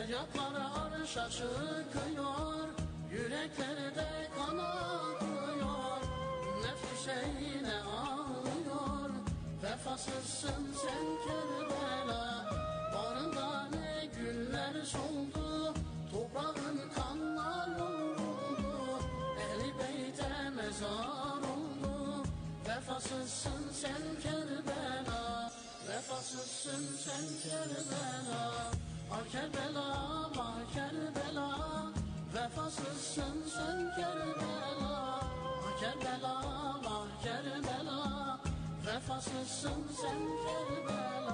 Feryatlar arşa çıkıyor, yüreklerde kan akıyor. Ümmet Hüseyin'e ağlıyor, vefasızsın sen Kerbela. Bağrında ne güller soldu, toprağın kanla yoğruldu. Ehl-i Beyt'e mezar oldu, vefasızsın sen Kerbela. Vefasızsın sen Kerbela. Ah Kerbela, ah Kerbela, vefasızsın sen Kerbela. Ah Kerbela, ah Kerbela, vefasızsın sen Kerbela.